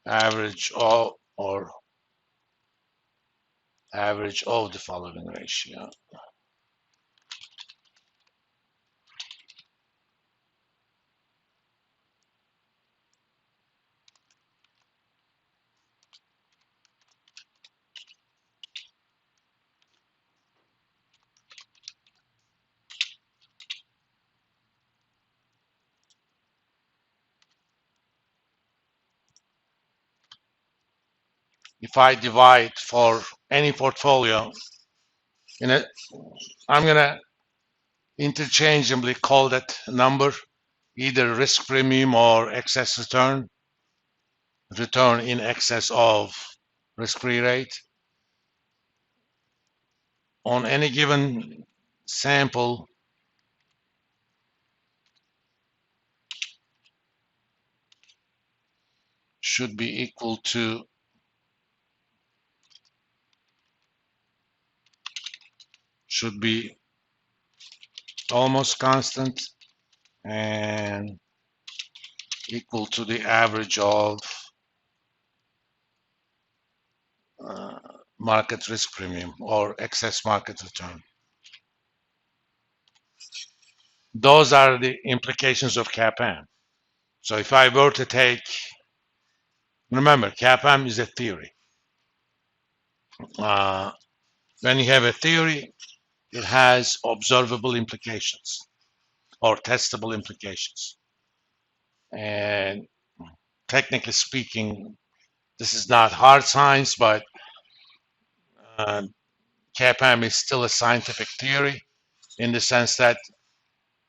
average of or average of the following ratio. If I divide for any portfolio in it, I'm gonna interchangeably call that number either risk premium or excess return, return in excess of risk-free rate. On any given sample, should be equal to should be almost constant and equal to the average of uh, market risk premium or excess market return. Those are the implications of CAPM. So if I were to take, remember, CAPM is a theory. Uh, when you have a theory, it has observable implications or testable implications. And technically speaking, this is not hard science, but uh, CAPM is still a scientific theory in the sense that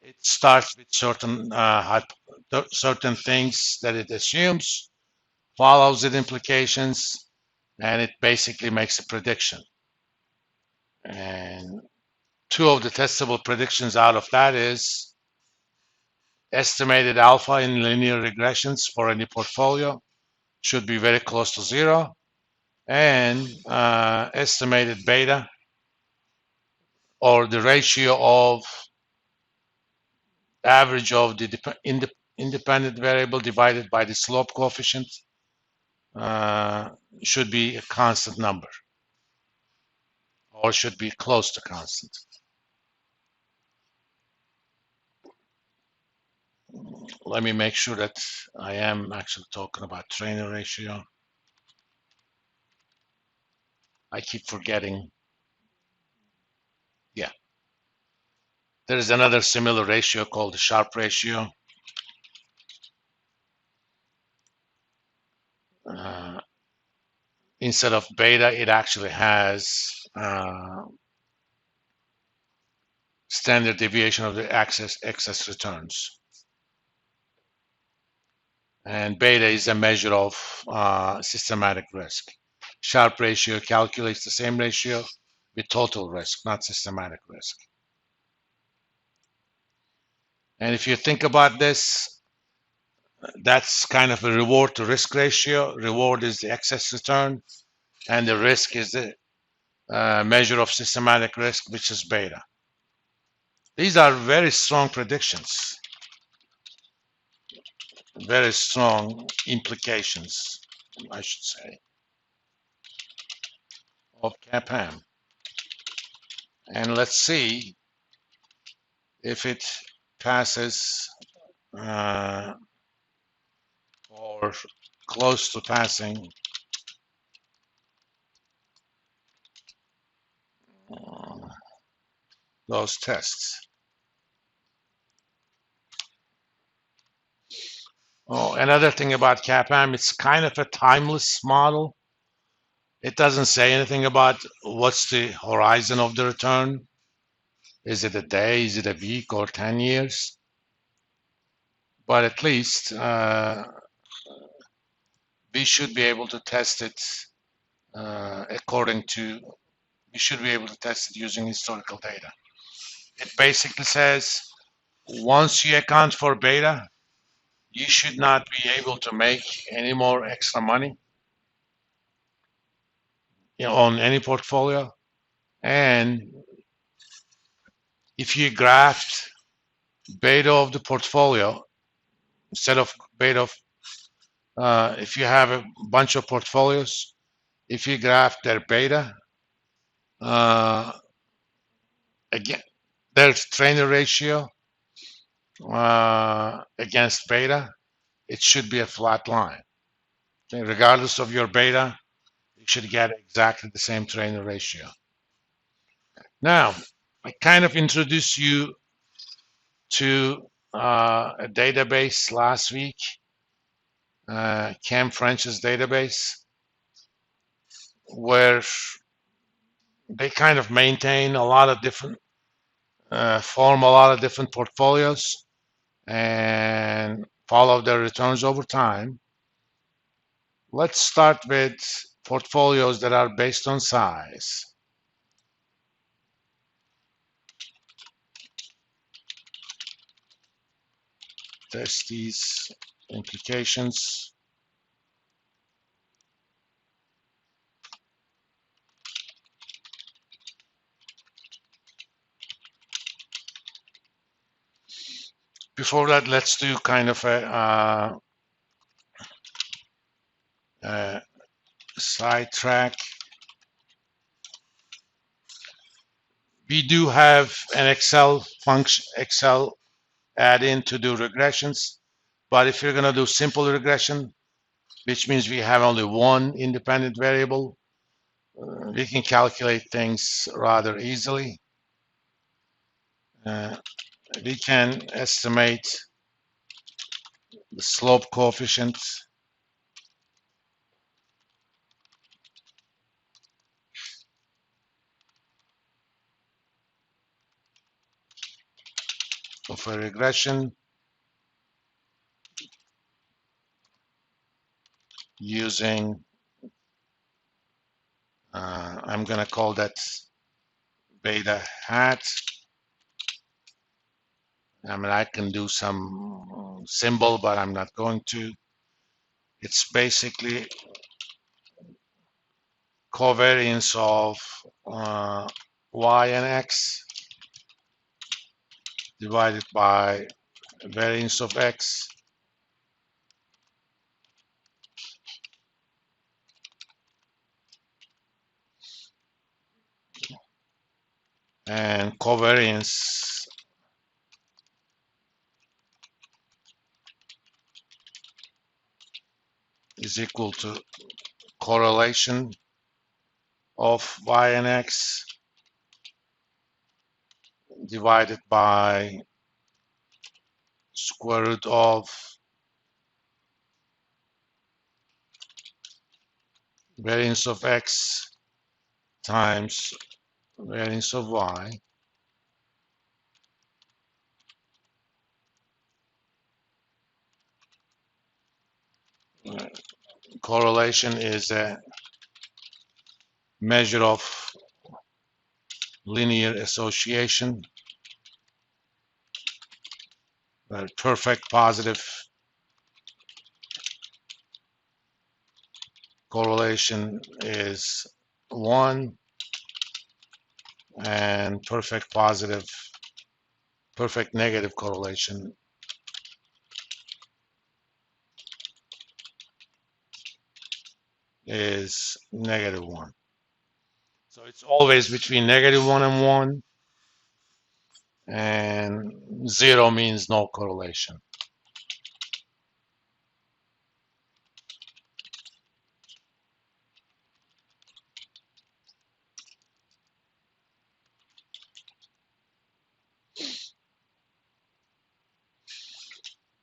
it starts with certain things that it assumes, follows its implications, and it basically makes a prediction. And two of the testable predictions out of that is estimated alpha in linear regressions for any portfolio should be very close to zero, and estimated beta or the ratio of average of the independent variable divided by the slope coefficient uh, should be a constant number or should be close to constant. Let me make sure that I am actually talking about trainer ratio. I keep forgetting. Yeah. There is another similar ratio called the Sharpe ratio. Uh, instead of beta, it actually has standard deviation of the excess returns. And beta is a measure of systematic risk. Sharpe ratio calculates the same ratio with total risk, not systematic risk. And if you think about this, that's kind of a reward to risk ratio. Reward is the excess return, and the risk is the measure of systematic risk, which is beta. These are very strong predictions, very strong implications, I should say, of CAPM. And let's see if it passes or close to passing those tests. Oh, another thing about CAPM, it's kind of a timeless model. It doesn't say anything about what's the horizon of the return. Is it a day? Is it a week or 10 years? But at least we should be able to test it we should be able to test it using historical data. It basically says once you account for beta, you should not be able to make any more extra money on any portfolio. And if you graphed beta of the portfolio instead of beta of If you have a bunch of portfolios, if you graph their beta, uh, again, their trainer ratio against beta, it should be a flat line. Okay, regardless of your beta, you should get exactly the same trainer ratio. Now, I kind of introduced you to a database last week, Cam French's database, where they kind of maintain a lot of different, form a lot of different portfolios and follow their returns over time. Let's start with portfolios that are based on size. Test these implications. Before that, let's do kind of a sidetrack. We do have an Excel function, Excel add-in to do regressions, but if you're going to do simple regression, which means we have only one independent variable, we can calculate things rather easily. We can estimate the slope coefficient of a regression using, I'm going to call that beta hat. I mean, I can do some symbol, but I'm not going to. It's basically covariance of y and x divided by variance of x and covariance is equal to correlation of y and x divided by square root of variance of x times variance of y. Correlation is a measure of linear association. Perfect positive correlation is 1, and perfect negative correlation is -1. So it's always between -1 and 1, and 0 means no correlation.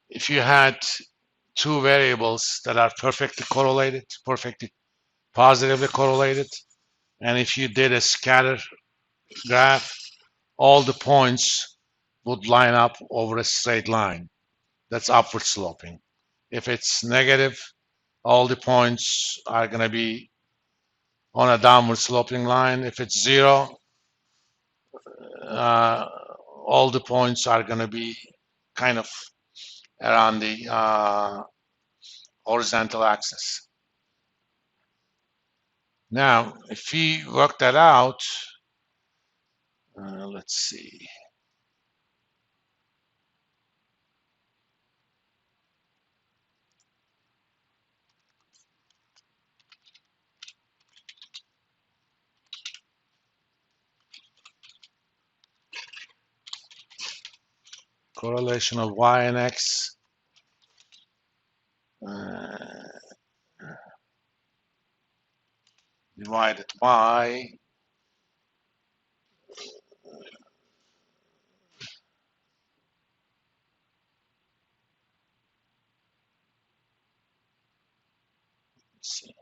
If you had two variables that are perfectly correlated, perfectly positively correlated, and if you did a scatter graph, all the points would line up over a straight line. That's upward sloping. If it's negative, all the points are going to be on a downward sloping line. If it's 0, uh, all the points are going to be kind of around the horizontal axis. Now, if we work that out, let's see. correlation of y and x uh, divided by let's see,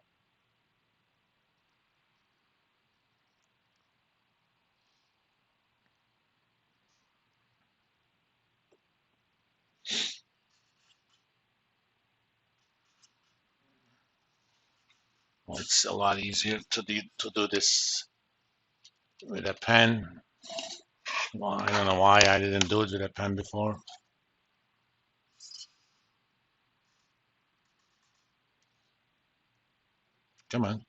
well, it's a lot easier to do this with a pen. Well, I don't know why I didn't do it with a pen before. Come on.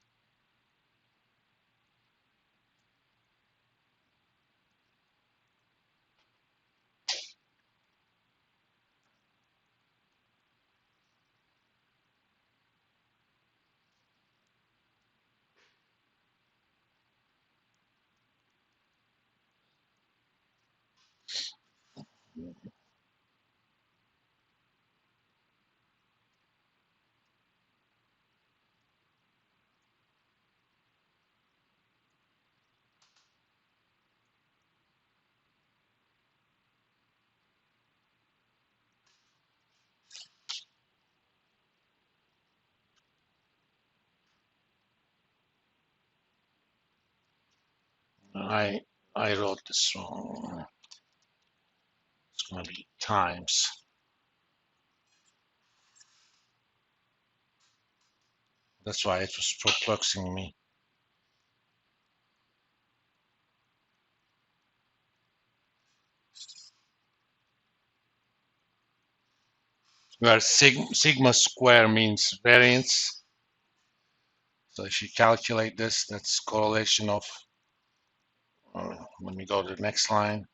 I I wrote this wrong. It's gonna be times. That's why it was perplexing me. Where sigma square means variance. So if you calculate this, that's correlation of, let me go to the next line.